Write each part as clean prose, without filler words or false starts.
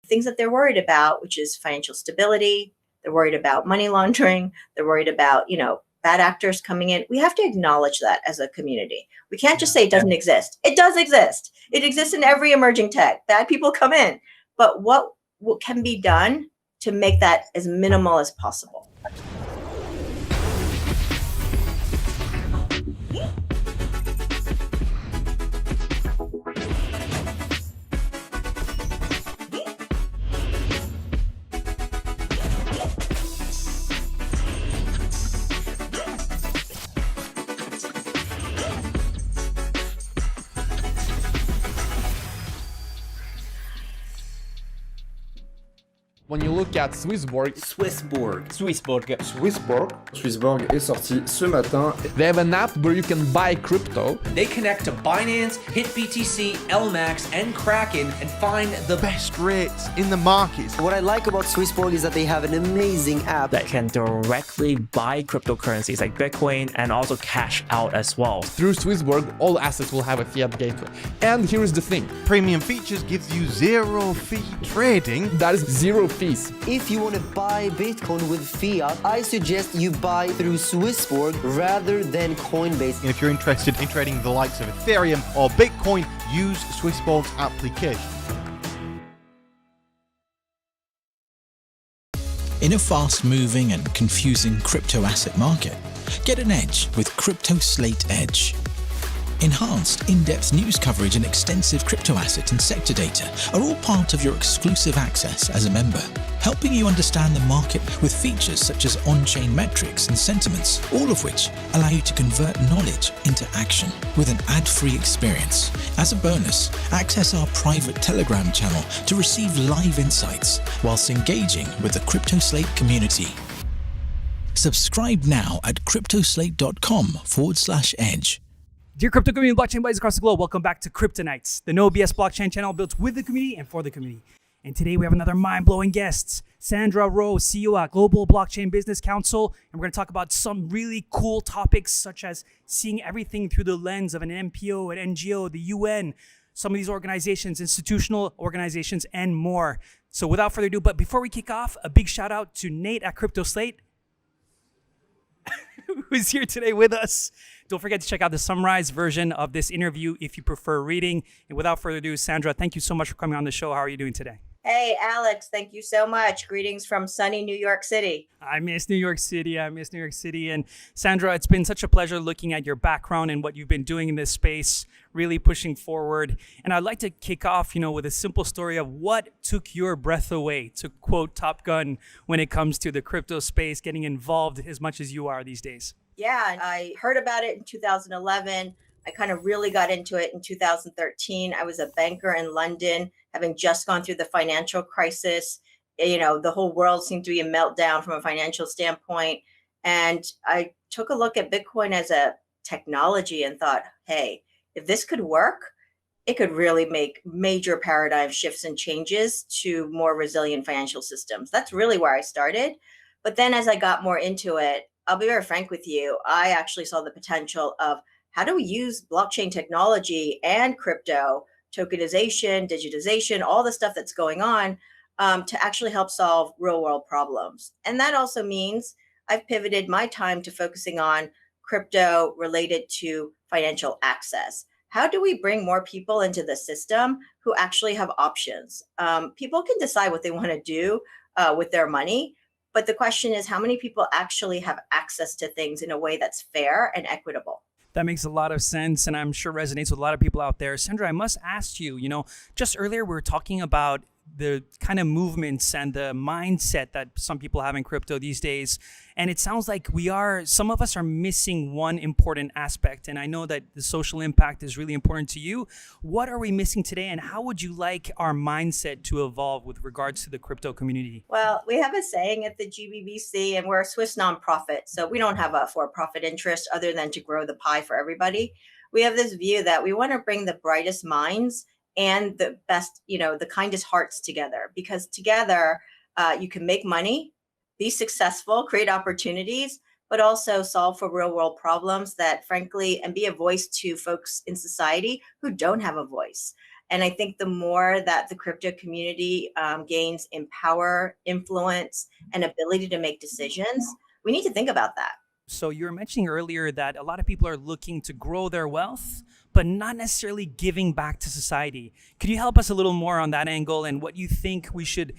things that they're worried about, which is financial stability. They're worried about money laundering. They're worried about, bad actors coming in. We have to acknowledge that as a community. We can't just say it doesn't exist. It does exist. It exists in every emerging tech. Bad people come in. But what can be done to make that as minimal as possible? When you look at Swissborg est sorti ce matin. They have an app where you can buy crypto. They connect to Binance, HitBTC, LMAX, and Kraken and find the best rates in the markets. What I like about Swissborg is that they have an amazing app that can directly buy cryptocurrencies like Bitcoin and also cash out as well. Through Swissborg, all assets will have a fiat gateway. And here is the thing. Premium features gives you zero fee trading. That is zero fees. If you want to buy Bitcoin with fiat, I suggest you buy through Swissborg rather than Coinbase. And if you're interested in trading the likes of Ethereum or Bitcoin, use Swissborg's application. In a fast-moving and confusing crypto asset market, get an edge with Crypto Slate Edge. Enhanced, in-depth news coverage and extensive crypto asset and sector data are all part of your exclusive access as a member, helping you understand the market with features such as on-chain metrics and sentiments, all of which allow you to convert knowledge into action with an ad-free experience. As a bonus, access our private Telegram channel to receive live insights whilst engaging with the Crypto Slate community. Subscribe now at cryptoslate.com/edge. Dear crypto community and blockchain buddies across the globe, welcome back to Kryptonites, the no BS blockchain channel built with the community and for the community. And today we have another mind-blowing guest, Sandra Rowe, CEO at Global Blockchain Business Council. And we're going to talk about some really cool topics such as seeing everything through the lens of an NPO, an NGO, the UN, some of these organizations, institutional organizations, and more. So without further ado, but before we kick off, a big shout out to Nate at Crypto Slate, who's here today with us. Don't forget to check out the summarized version of this interview if you prefer reading. And without further ado, Sandra, thank you so much for coming on the show. How are you doing today? Hey, Alex, thank you so much. Greetings from sunny New York City. I miss New York City. And Sandra, it's been such a pleasure looking at your background and what you've been doing in this space, really pushing forward. And I'd like to kick off, with a simple story of what took your breath away, to quote Top Gun, when it comes to the crypto space, getting involved as much as you are these days. Yeah, I heard about it in 2011. I kind of really got into it in 2013. I was a banker in London, having just gone through the financial crisis. The whole world seemed to be a meltdown from a financial standpoint. And I took a look at Bitcoin as a technology and thought, hey, if this could work, it could really make major paradigm shifts and changes to more resilient financial systems. That's really where I started. But then as I got more into it, I'll be very frank with you, I actually saw the potential of how do we use blockchain technology and crypto, tokenization, digitization, all the stuff that's going on to actually help solve real world problems. And that also means I've pivoted my time to focusing on crypto related to financial access. How do we bring more people into the system who actually have options? People can decide what they want to do with their money. But the question is, how many people actually have access to things in a way that's fair and equitable? That makes a lot of sense, and I'm sure resonates with a lot of people out there. Sandra, I must ask you, just earlier we were talking about the kind of movements and the mindset that some people have in crypto these days. And it sounds like some of us are missing one important aspect. And I know that the social impact is really important to you. What are we missing today? And how would you like our mindset to evolve with regards to the crypto community? Well, we have a saying at the GBBC, and we're a Swiss nonprofit. So we don't have a for-profit interest other than to grow the pie for everybody. We have this view that we want to bring the brightest minds and the best, the kindest hearts together, because together you can make money, be successful, create opportunities, but also solve for real world problems that frankly, and be a voice to folks in society who don't have a voice. And I think the more that the crypto community gains in power, influence, and ability to make decisions, we need to think about that. So you were mentioning earlier that a lot of people are looking to grow their wealth, but not necessarily giving back to society. Could you help us a little more on that angle and what you think we should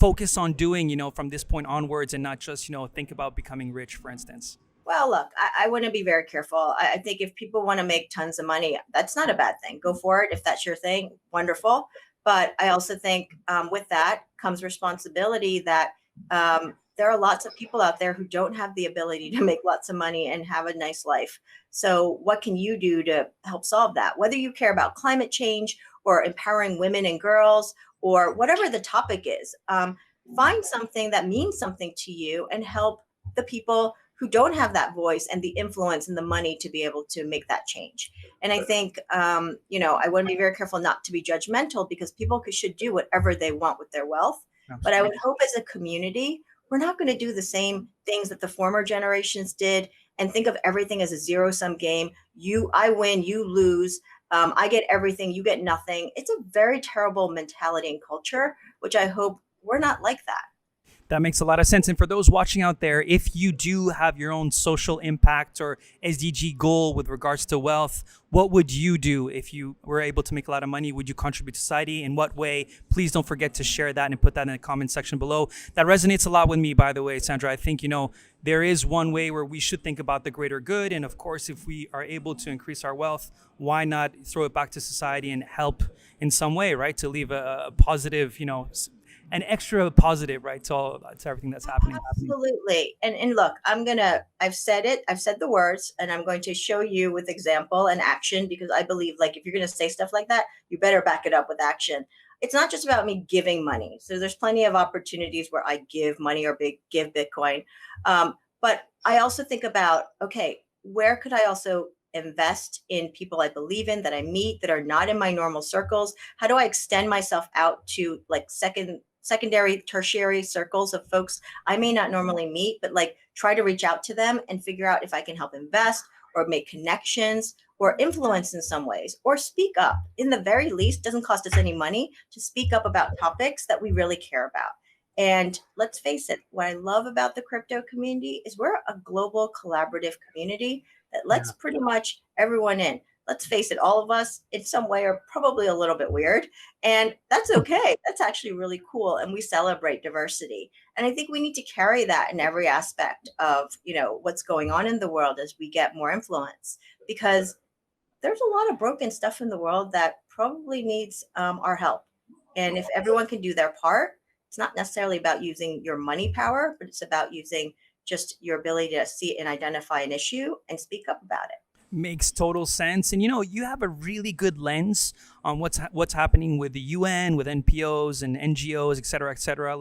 focus on doing, from this point onwards, and not just, think about becoming rich, for instance? Well, look, I want to be very careful. I think if people want to make tons of money, that's not a bad thing. Go for it. If that's your thing, wonderful. But I also think with that comes responsibility that there are lots of people out there who don't have the ability to make lots of money and have a nice life. So what can you do to help solve that? Whether you care about climate change or empowering women and girls or whatever the topic is, find something that means something to you and help the people who don't have that voice and the influence and the money to be able to make that change. And I think, I want to be very careful not to be judgmental because people should do whatever they want with their wealth. Absolutely. But I would hope as a community, we're not going to do the same things that the former generations did and think of everything as a zero-sum game. I win, you lose. I get everything, you get nothing. It's a very terrible mentality and culture, which I hope we're not like that. That makes a lot of sense. And for those watching out there, if you do have your own social impact or SDG goal with regards to wealth, what would you do if you were able to make a lot of money? Would you contribute to society? In what way? Please don't forget to share that and put that in the comment section below. That resonates a lot with me, by the way, Sandra. I think, there is one way where we should think about the greater good. And of course, if we are able to increase our wealth, why not throw it back to society and help in some way, right? To leave a positive, an extra positive, right, to everything that's happening. Absolutely. And look, I've said the words, and I'm going to show you with example and action, because I believe if you're going to say stuff like that, you better back it up with action. It's not just about me giving money. So there's plenty of opportunities where I give money or give Bitcoin. But I also think about, okay, where could I also invest in people I believe in, that I meet, that are not in my normal circles? How do I extend myself out to secondary, tertiary circles of folks I may not normally meet, but try to reach out to them and figure out if I can help invest or make connections or influence in some ways, or speak up. In the very least, doesn't cost us any money to speak up about topics that we really care about. And let's face it, what I love about the crypto community is we're a global collaborative community that lets pretty much everyone in. Let's face it, all of us in some way are probably a little bit weird, and that's okay. That's actually really cool. And we celebrate diversity. And I think we need to carry that in every aspect of, what's going on in the world as we get more influence, because there's a lot of broken stuff in the world that probably needs our help. And if everyone can do their part, it's not necessarily about using your money power, but it's about using just your ability to see and identify an issue and speak up about it. Makes total sense. And you have a really good lens on what's happening with the UN, with NPOs and NGOs, et cetera, et cetera.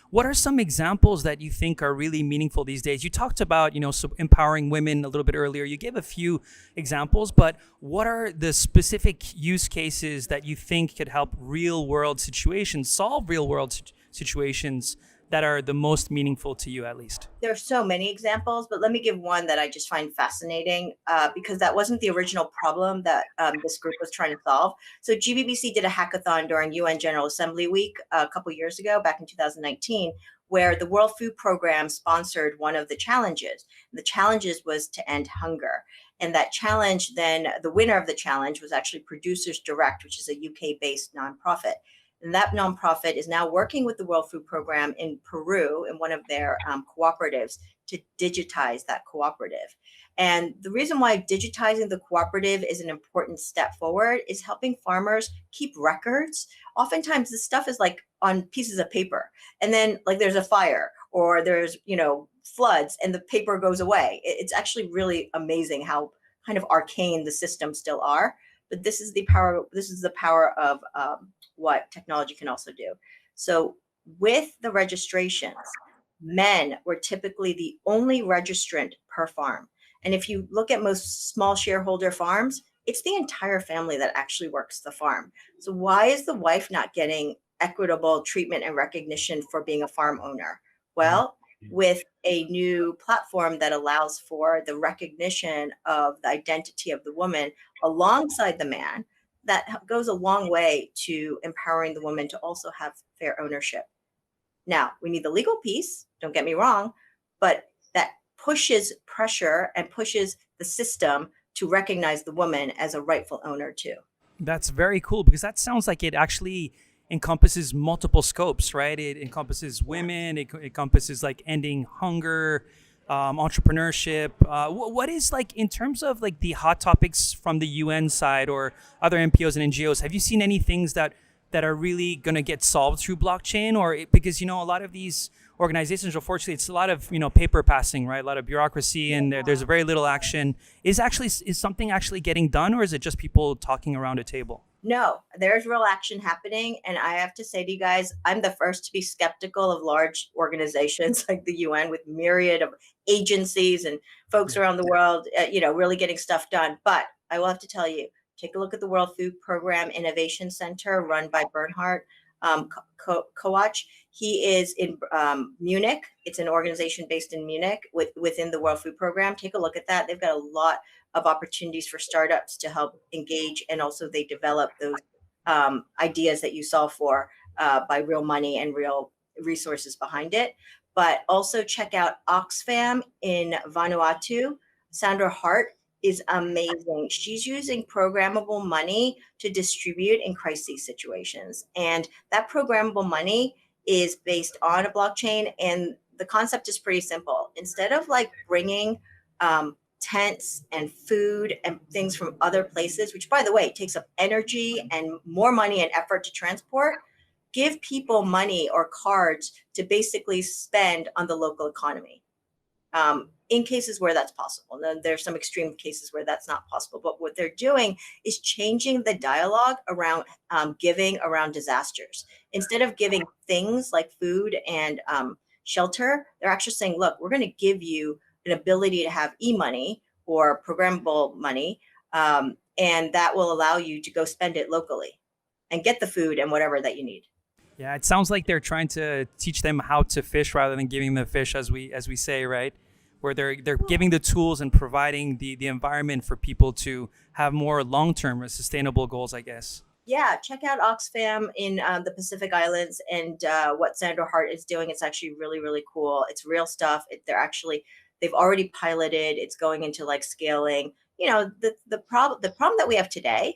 What are some examples that you think are really meaningful these days? You talked about, empowering women a little bit earlier. You gave a few examples, but what are the specific use cases that you think could help real world situations, solve real world situations that are the most meaningful to you, at least? There are so many examples, but let me give one that I just find fascinating because that wasn't the original problem that this group was trying to solve. So GBBC did a hackathon during UN General Assembly Week a couple years ago, back in 2019, where the World Food Program sponsored one of the challenges. The challenges was to end hunger. And that challenge, then the winner of the challenge was actually Producers Direct, which is a UK-based nonprofit. And that nonprofit is now working with the World Food Program in Peru in one of their cooperatives to digitize that cooperative. And the reason why digitizing the cooperative is an important step forward is helping farmers keep records. Oftentimes this stuff is on pieces of paper, and then there's a fire or there's, floods and the paper goes away. It's actually really amazing how kind of arcane the systems still are. But this is the power of what technology can also do. So with the registrations, men were typically the only registrant per farm. And if you look at most small shareholder farms, it's the entire family that actually works the farm. So why is the wife not getting equitable treatment and recognition for being a farm owner? Well, with a new platform that allows for the recognition of the identity of the woman alongside the man, that goes a long way to empowering the woman to also have fair ownership. Now, we need the legal piece, don't get me wrong, but that pushes pressure and pushes the system to recognize the woman as a rightful owner too. That's very cool, because that sounds like it actually encompasses multiple scopes, right? It encompasses women, it encompasses like ending hunger, entrepreneurship. What is, like, in terms of like the hot topics from the UN side or other NPOs and NGOs? Have you seen any things that are really going to get solved through blockchain? Or because, a lot of these organizations, unfortunately, it's a lot of, paper passing, right? A lot of bureaucracy, and there's very little action. Is something actually getting done, or is it just people talking around a table? No, there's real action happening. And I have to say to you guys, I'm the first to be skeptical of large organizations like the UN with myriad of agencies and folks around the world, really getting stuff done. But I will have to tell you, take a look at the World Food Program Innovation Center run by Bernhard Koch. He is in Munich. It's an organization based in Munich within the World Food Program. Take a look at that. They've got a lot of opportunities for startups to help engage, and also they develop those ideas that you saw for by real money and real resources behind it. But also check out Oxfam in Vanuatu. Sandra Hart is amazing. She's using programmable money to distribute in crisis situations. And that programmable money is based on a blockchain. And the concept is pretty simple. Instead of like bringing tents and food and things from other places, which by the way, takes up energy and more money and effort to transport, give people money or cards to basically spend on the local economy. In cases where that's possible. Now, there's some extreme cases where that's not possible, but what they're doing is changing the dialogue around giving around disasters. Instead of giving things like food and shelter, they're actually saying, look, we're going to give you an ability to have e-money or programmable money, and that will allow you to go spend it locally and get the food and whatever that you need. Yeah, it sounds like they're trying to teach them how to fish rather than giving them fish, as we say, right? Where they're giving the tools and providing the environment for people to have more long-term or sustainable goals, I guess. Yeah, check out Oxfam in the Pacific Islands and what Sandra Hart is doing. It's actually really, really cool. It's real stuff. They've already piloted. It's going into like scaling. The problem that we have today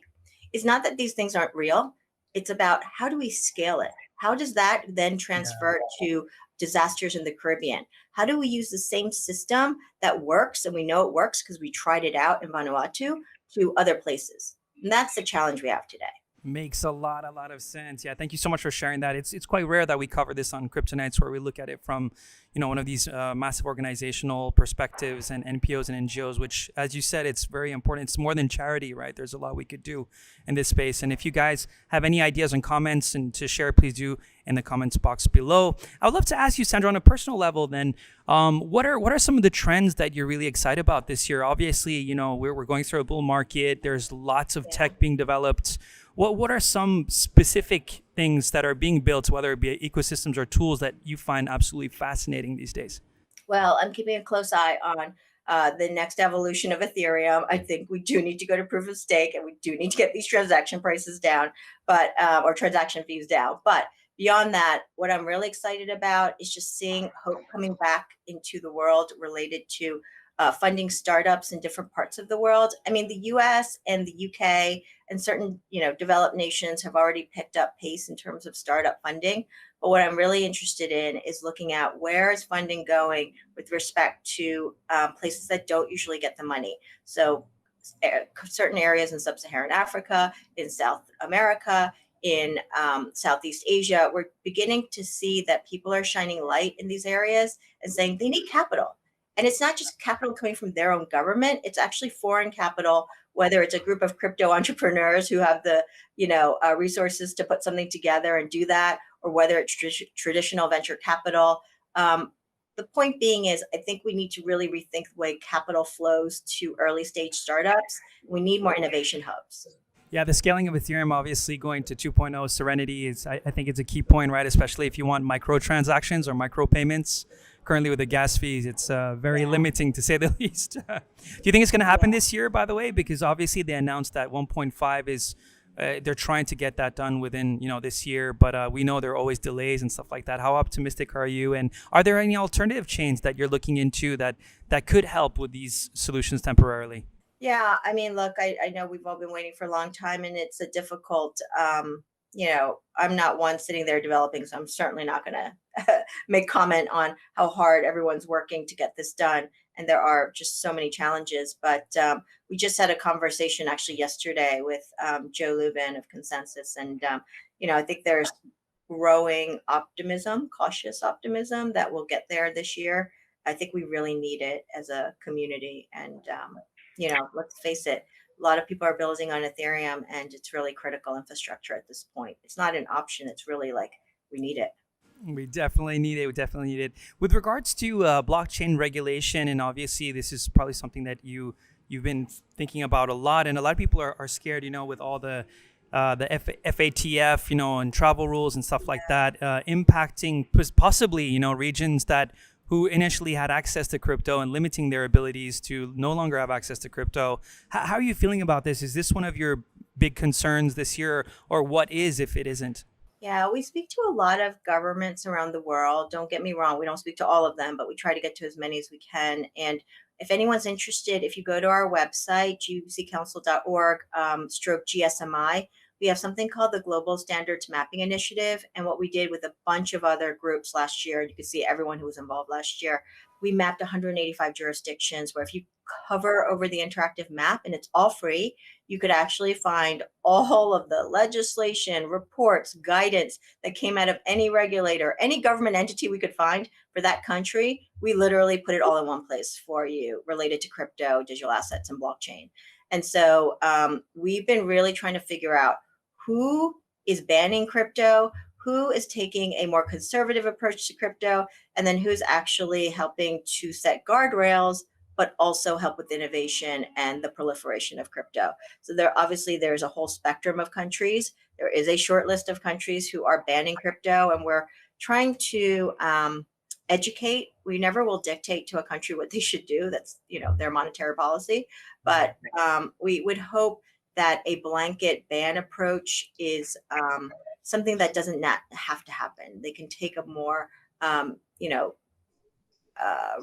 is not that these things aren't real. It's about how do we scale it? How does that then transfer to disasters in the Caribbean? How do we use the same system that works, and we know it works because we tried it out in Vanuatu, to other places? And that's the challenge we have today. Makes a lot of sense. Yeah, thank you so much for sharing that. It's quite rare that we cover this on Crypto Nights, where we look at it from, one of these massive organizational perspectives and NPOs and NGOs, which, as you said, it's very important. It's more than charity, right? There's a lot we could do in this space. And if you guys have any ideas and comments and to share, please do in the comments box below. I would love to ask you, Sandra, on a personal level, then, what are some of the trends that you're really excited about this year? Obviously, we're going through a bull market. There's lots of tech being developed. What are some specific things that are being built, whether it be ecosystems or tools, that you find absolutely fascinating these days? Well, I'm keeping a close eye on the next evolution of Ethereum. I think we do need to go to proof of stake, and we do need to get these transaction prices down, or transaction fees down. But beyond that, what I'm really excited about is just seeing hope coming back into the world related to funding startups in different parts of the world. I mean, the US and the UK and certain, developed nations have already picked up pace in terms of startup funding. But what I'm really interested in is looking at where is funding going with respect to places that don't usually get the money. So certain areas in sub-Saharan Africa, in South America, in Southeast Asia, we're beginning to see that people are shining light in these areas and saying they need capital. And it's not just capital coming from their own government. It's actually foreign capital, whether it's a group of crypto entrepreneurs who have the, resources to put something together and do that, or whether it's traditional venture capital. The point being is, I think we need to really rethink the way capital flows to early stage startups. We need more innovation hubs. Yeah, the scaling of Ethereum, obviously going to 2.0 Serenity is, I think it's a key point, right? Especially if you want microtransactions or micropayments. Currently with the gas fees, it's very limiting, to say the least. Do you think it's going to happen this year, by the way? Because obviously they announced that 1.5 is they're trying to get that done within this year, but we know there are always delays and stuff like that. How optimistic are you? And are there any alternative chains that you're looking into that could help with these solutions temporarily? Yeah, I mean, look, I know we've all been waiting for a long time, and it's a difficult, I'm not one sitting there developing, so I'm certainly not going to make comment on how hard everyone's working to get this done. And there are just so many challenges. But we just had a conversation actually yesterday with Joe Lubin of Consensus. And, I think there's growing optimism, cautious optimism that we'll get there this year. I think we really need it as a community. And, let's face it, a lot of people are building on Ethereum, and it's really critical infrastructure at this point. It's not an option. It's really like we need it. We definitely need it. We definitely need it. With regards to blockchain regulation, and obviously this is probably something that you've been thinking about a lot, and a lot of people are scared, with all the FATF, and travel rules and stuff like that, impacting possibly, regions who initially had access to crypto and limiting their abilities to no longer have access to crypto. How are you feeling about this? Is this one of your big concerns this year, or what is if it isn't? Yeah, we speak to a lot of governments around the world. Don't get me wrong, we don't speak to all of them, but we try to get to as many as we can. And if anyone's interested, if you go to our website, gbccouncil.org, stroke GSMI, we have something called the Global Standards Mapping Initiative. And what we did with a bunch of other groups last year, and you can see everyone who was involved last year, we mapped 185 jurisdictions where if you hover over the interactive map, and it's all free, you could actually find all of the legislation, reports, guidance that came out of any regulator, any government entity we could find for that country. We literally put it all in one place for you related to crypto, digital assets, and blockchain. And so we've been really trying to figure out who is banning crypto, who is taking a more conservative approach to crypto, and then who's actually helping to set guardrails, but also help with innovation and the proliferation of crypto. So there's a whole spectrum of countries. There is a short list of countries who are banning crypto, and we're trying to educate. We never will dictate to a country what they should do. That's, their monetary policy. But we would hope that a blanket ban approach is something that doesn't not have to happen. They can take a more,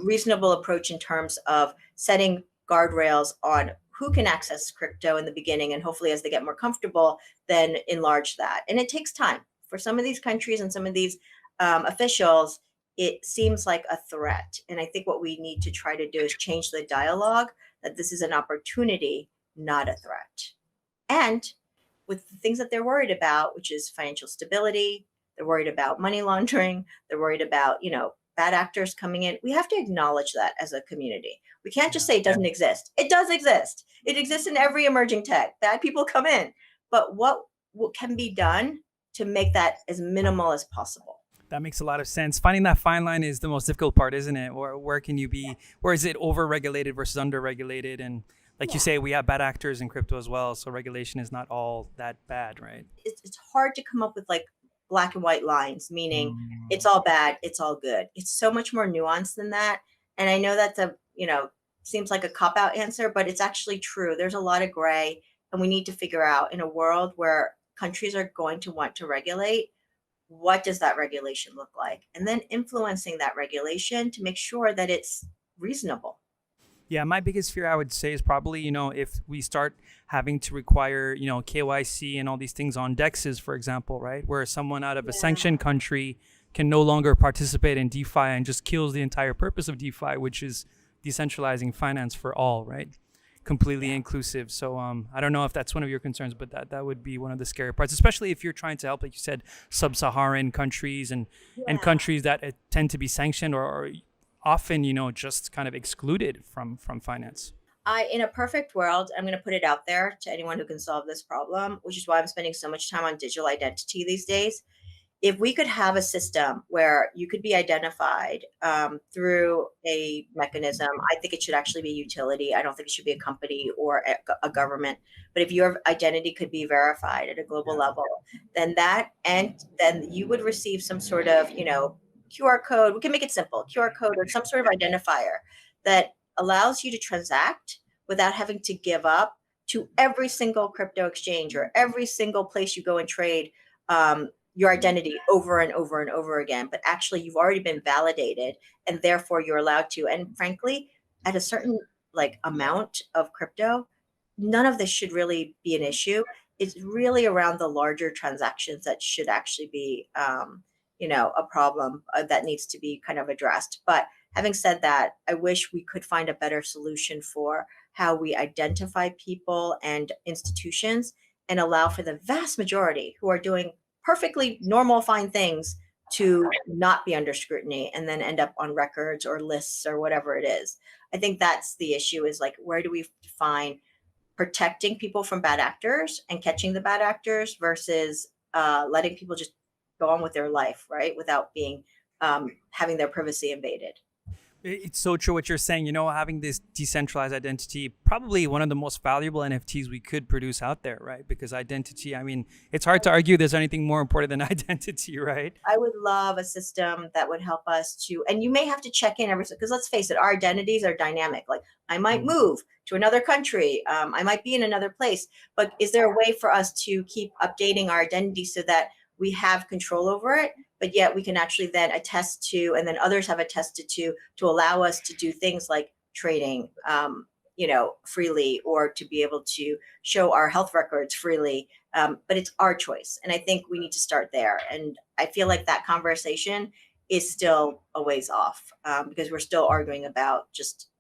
reasonable approach in terms of setting guardrails on who can access crypto in the beginning, and hopefully as they get more comfortable, then enlarge that. And it takes time for some of these countries and some of these officials. It seems like a threat. And I think what we need to try to do is change the dialogue that this is an opportunity, not a threat. And with the things that they're worried about, which is financial stability, they're worried about money laundering, they're worried about, bad actors coming in. We have to acknowledge that as a community. We can't just say it doesn't exist. It does exist. It exists in every emerging tech. Bad people come in. But what can be done to make that as minimal as possible? That makes a lot of sense. Finding that fine line is the most difficult part, isn't it? Or where can you be? Where is it over-regulated versus under-regulated? And like you say, we have bad actors in crypto as well. So regulation is not all that bad, right? It's hard to come up with like black and white lines, meaning it's all bad, it's all good. It's so much more nuanced than that. And I know that's seems like a cop-out answer, but it's actually true. There's a lot of gray, and we need to figure out, in a world where countries are going to want to regulate, what does that regulation look like? And then influencing that regulation to make sure that it's reasonable. Yeah, my biggest fear, I would say, is probably, if we start having to require, KYC and all these things on DEXs, for example, right? Where someone out of a sanctioned country can no longer participate in DeFi and just kills the entire purpose of DeFi, which is decentralizing finance for all, right? Completely inclusive. So I don't know if that's one of your concerns, but that would be one of the scary parts, especially if you're trying to help, like you said, sub-Saharan countries and countries that tend to be sanctioned or often, just kind of excluded from finance. In a perfect world, I'm going to put it out there to anyone who can solve this problem, which is why I'm spending so much time on digital identity these days. If we could have a system where you could be identified through a mechanism, I think it should actually be a utility. I don't think it should be a company or a government. But if your identity could be verified at a global level, then then you would receive some sort of, QR code. We can make it simple, QR code or some sort of identifier that allows you to transact without having to give up to every single crypto exchange or every single place you go and trade your identity over and over and over again. But actually, you've already been validated, and therefore you're allowed to. And frankly, at a certain like amount of crypto, none of this should really be an issue. It's really around the larger transactions that should actually be, a problem that needs to be kind of addressed. But having said that, I wish we could find a better solution for how we identify people and institutions and allow for the vast majority who are doing perfectly normal, fine things to not be under scrutiny and then end up on records or lists or whatever it is. I think that's the issue, is like, where do we define protecting people from bad actors and catching the bad actors versus letting people just go on with their life, right? Without being having their privacy invaded. It's so true what you're saying. Having this decentralized identity, probably one of the most valuable NFTs we could produce out there, right? Because identity, I mean, it's hard to argue there's anything more important than identity, right? I would love a system that would help us to, and you may have to check in because let's face it, our identities are dynamic. Like, I might move to another country. I might be in another place, but is there a way for us to keep updating our identity so that we have control over it, but yet we can actually then attest to, and then others have attested to allow us to do things like trading, freely, or to be able to show our health records freely. But it's our choice. And I think we need to start there. And I feel like that conversation is still a ways off because we're still arguing about just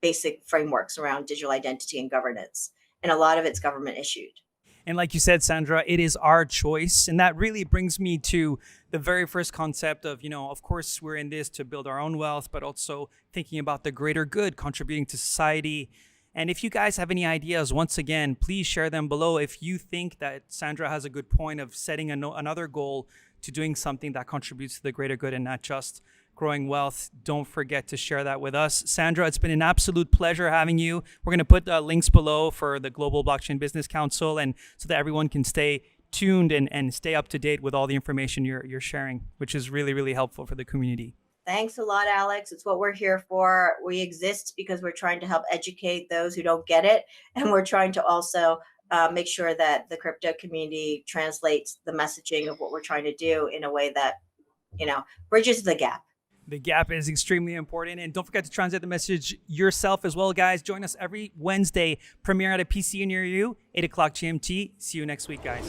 basic frameworks around digital identity and governance. And a lot of it's government issued. And like you said, Sandra, it is our choice. And that really brings me to the very first concept of, of course, we're in this to build our own wealth, but also thinking about the greater good, contributing to society. And if you guys have any ideas, once again, please share them below. If you think that Sandra has a good point of setting another goal to doing something that contributes to the greater good and not just growing wealth, don't forget to share that with us. Sandra, it's been an absolute pleasure having you. We're going to put links below for the Global Blockchain Business Council, and so that everyone can stay tuned and stay up to date with all the information you're sharing, which is really, really helpful for the community. Thanks a lot, Alex. It's what we're here for. We exist because we're trying to help educate those who don't get it. And we're trying to also make sure that the crypto community translates the messaging of what we're trying to do in a way that, bridges the gap. The gap is extremely important. And don't forget to translate the message yourself as well, guys. Join us every Wednesday, premiere at a PC near you, 8 o'clock GMT. See you next week, guys.